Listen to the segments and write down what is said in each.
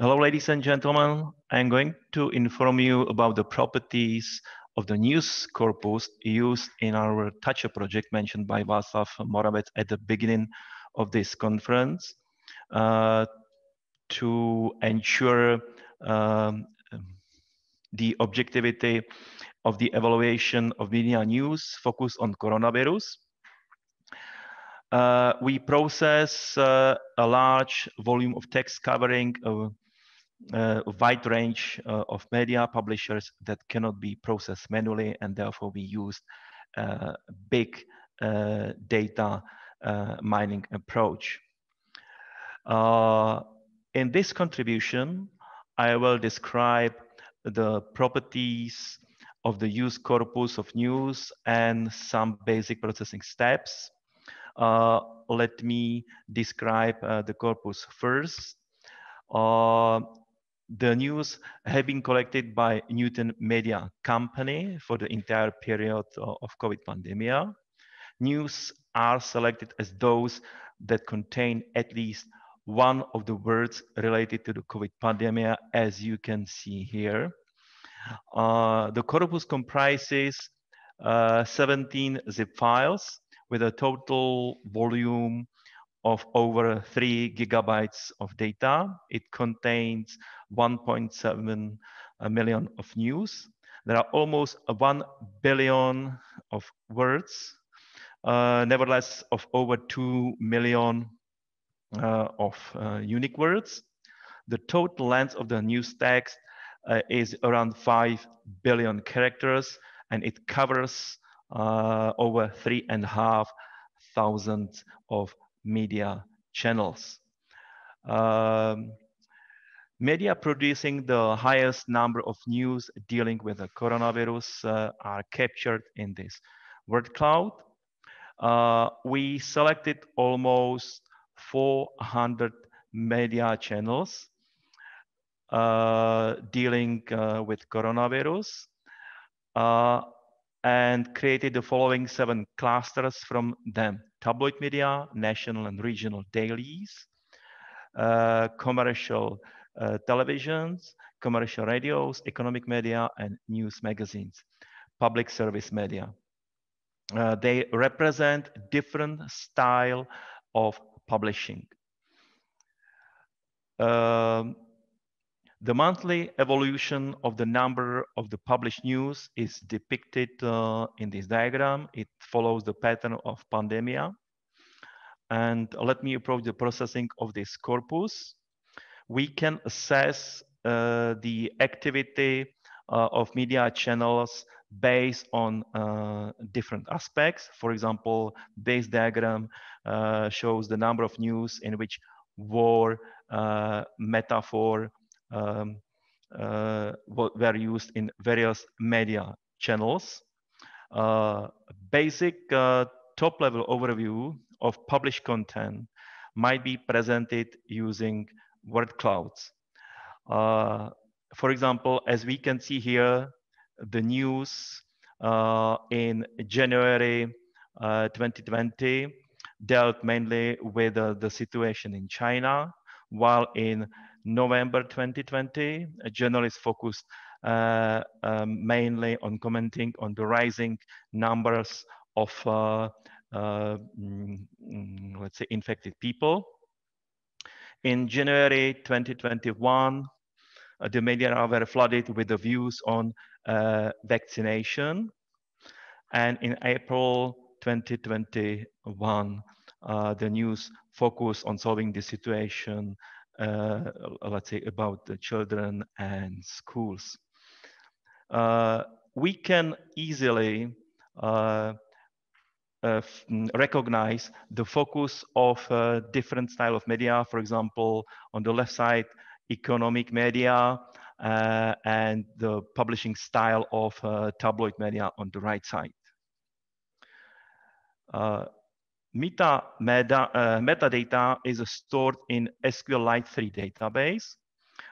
Hello, ladies and gentlemen. I'm going to inform you about the properties of the news corpus used in our Toucher project mentioned by Václav Moravec at the beginning of this conference to ensure the objectivity of the evaluation of media news focused on coronavirus. We process a large volume of text covering a wide range of media publishers that cannot be processed manually, and therefore we use a big data mining approach. In this contribution, I will describe the properties of the use corpus of news and some basic processing steps. Let me describe the corpus first. The news have been collected by Newton Media Company for the entire period of COVID pandemic. News are selected as those that contain at least one of the words related to the COVID pandemic, as you can see here. The corpus comprises 17 zip files with a total volume of over 3 gigabytes of data. It contains 1.7 million of news. There are almost 1 billion of words, nevertheless of over 2 million of unique words. The total length of the news text is around 5 billion characters, and it covers over 3,500 of media channels. Media producing the highest number of news dealing with the coronavirus are captured in this word cloud. We selected almost 400 media channels dealing with coronavirus and created the following 7 clusters from them: tabloid media, national and regional dailies, commercial televisions, commercial radios, economic media, and news magazines, public service media. They represent different style of publishing. The monthly evolution of the number of the published news is depicted in this diagram. It follows the pattern of pandemia. And let me approach the processing of this corpus. We can assess the activity of media channels based on different aspects. For example, this diagram shows the number of news in which war, metaphor, were used in various media channels. Basic top-level overview of published content might be presented using word clouds. For example, as we can see here, the news in January 2020 dealt mainly with the situation in China, while in November 2020, journalists focused mainly on commenting on the rising numbers of, let's say, infected people. In January 2021, the media were flooded with the views on vaccination. And in April 2021, the news focused on solving the situation, let's say, about the children and schools. We can easily recognize the focus of different style of media. For example, on the left side, economic media, and the publishing style of tabloid media on the right side. Metadata is stored in SQLite 3 database,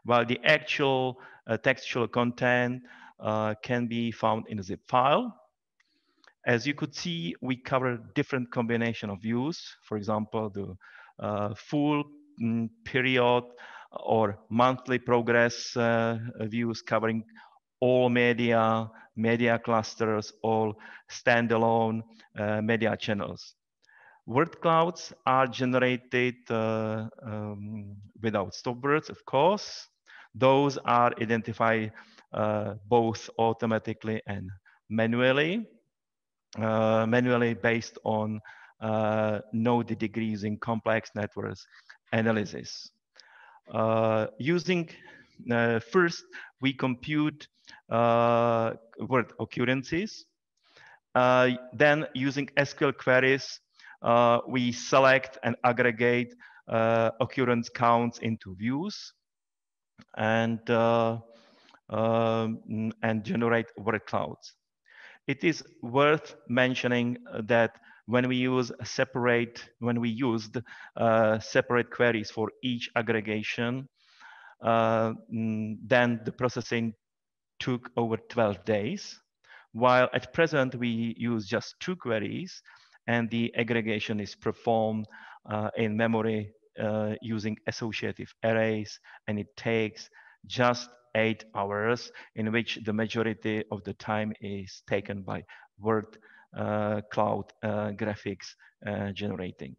while the actual textual content can be found in a zip file. As you could see, we cover different combination of views. For example, the full period or monthly progress views covering all media clusters, all standalone media channels. Word clouds are generated without stop words, of course. Those are identified both automatically and manually, based on node degrees in complex networks analysis. First, we compute word occurrences. Then, using SQL queries, we select and aggregate occurrence counts into views and generate word clouds. It is worth mentioning that when we used separate queries for each aggregation, then the processing took over 12 days, while at present we use just 2 queries and the aggregation is performed in memory using associative arrays, and it takes just 8 hours, in which the majority of the time is taken by word cloud graphics generating.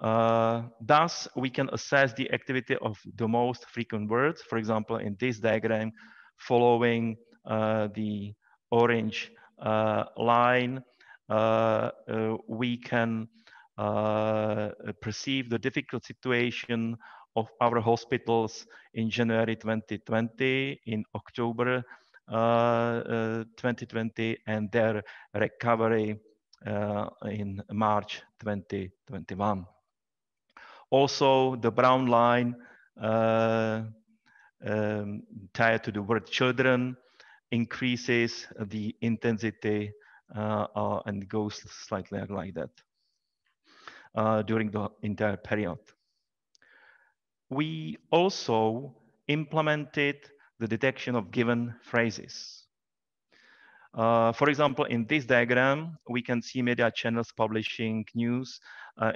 Thus, we can assess the activity of the most frequent words. For example, in this diagram, following the orange line, we can perceive the difficult situation of our hospitals in January 2020, in October 2020, and their recovery in March 2021. Also, the brown line tied to the word children increases the intensity and goes slightly like that during the entire period. We also implemented the detection of given phrases. For example, in this diagram, we can see media channels publishing news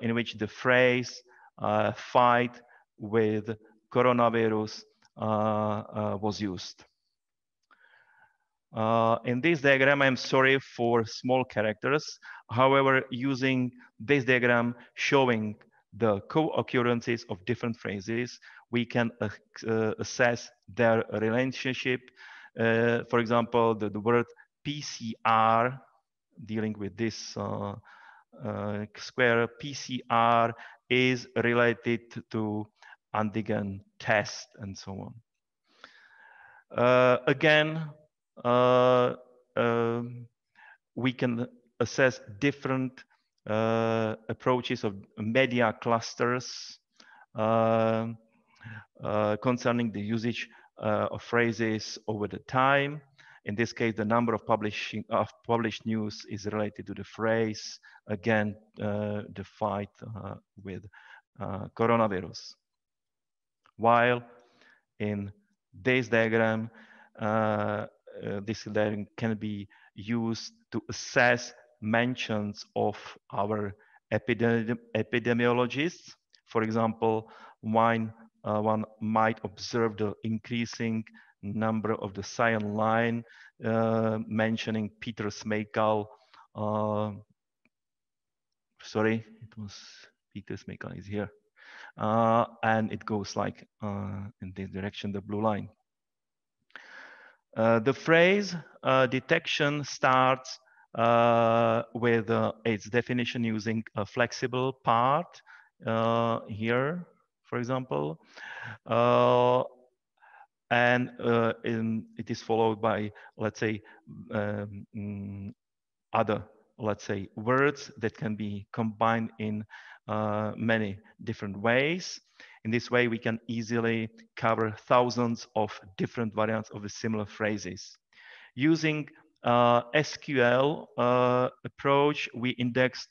in which the phrase fight with coronavirus was used. In this diagram, I'm sorry for small characters. However, using this diagram showing the co-occurrences of different phrases, we can assess their relationship. For example, the word PCR, dealing with this square, PCR is related to antigen test and so on. Again, we can assess different approaches of media clusters concerning the usage of phrases over the time. In this case, the number of published news is related to the phrase, again, the fight with coronavirus. While in this diagram, this diagram can be used to assess mentions of our epidemiologists. For example, one might observe the increasing number of the cyan line mentioning Peter Smejkal. Sorry, it was Peter Smejkal is here. And it goes like in this direction, the blue line. The phrase detection starts with its definition using a flexible part here, for example. And it is followed by, let's say, other, let's say, words that can be combined in many different ways. In this way, we can easily cover thousands of different variants of the similar phrases. Using SQL approach, we index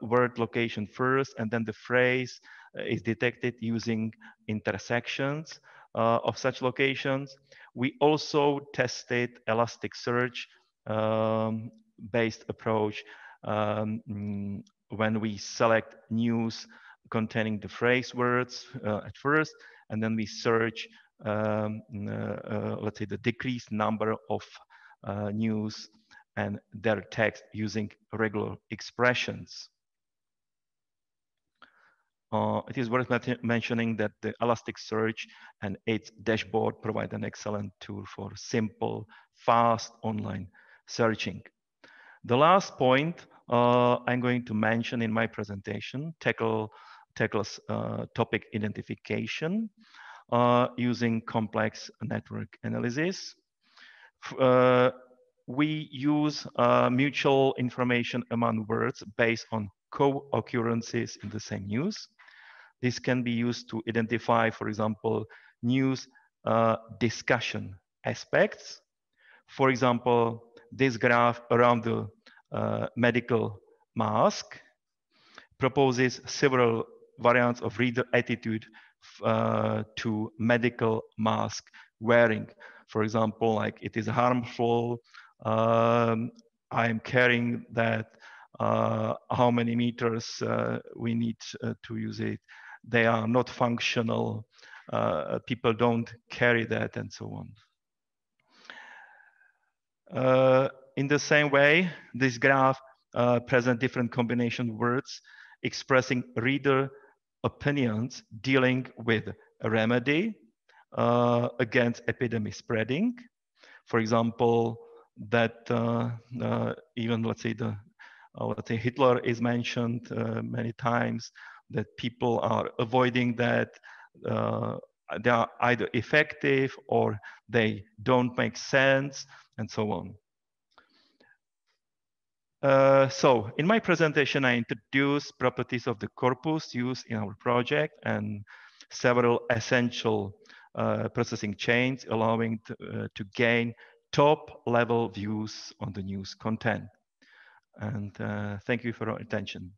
word location first, and then the phrase is detected using intersections of such locations. We also tested Elasticsearch based approach when we select news containing the phrase words at first, and then we search, let's say, the decreased number of news and their text using regular expressions. It is worth mentioning that the Elasticsearch and its dashboard provide an excellent tool for simple, fast online searching. The last point I'm going to mention in my presentation tackles topic identification using complex network analysis. We use mutual information among words based on co-occurrences in the same news. This can be used to identify, for example, news discussion aspects. For example, this graph around the medical mask proposes several variants of reader attitude to medical mask wearing. For example, like it is harmful, I'm carrying that, how many meters we need to use it. They are not functional, people don't carry that, and so on. In the same way, this graph presents different combination words expressing reader opinions dealing with a remedy against epidemic spreading. For example, that even let's say Hitler is mentioned many times, that people are avoiding that. They are either effective or they don't make sense, and so on. So in my presentation, I introduced properties of the corpus used in our project and several essential processing chains allowing to gain top-level views on the news content. And thank you for your attention.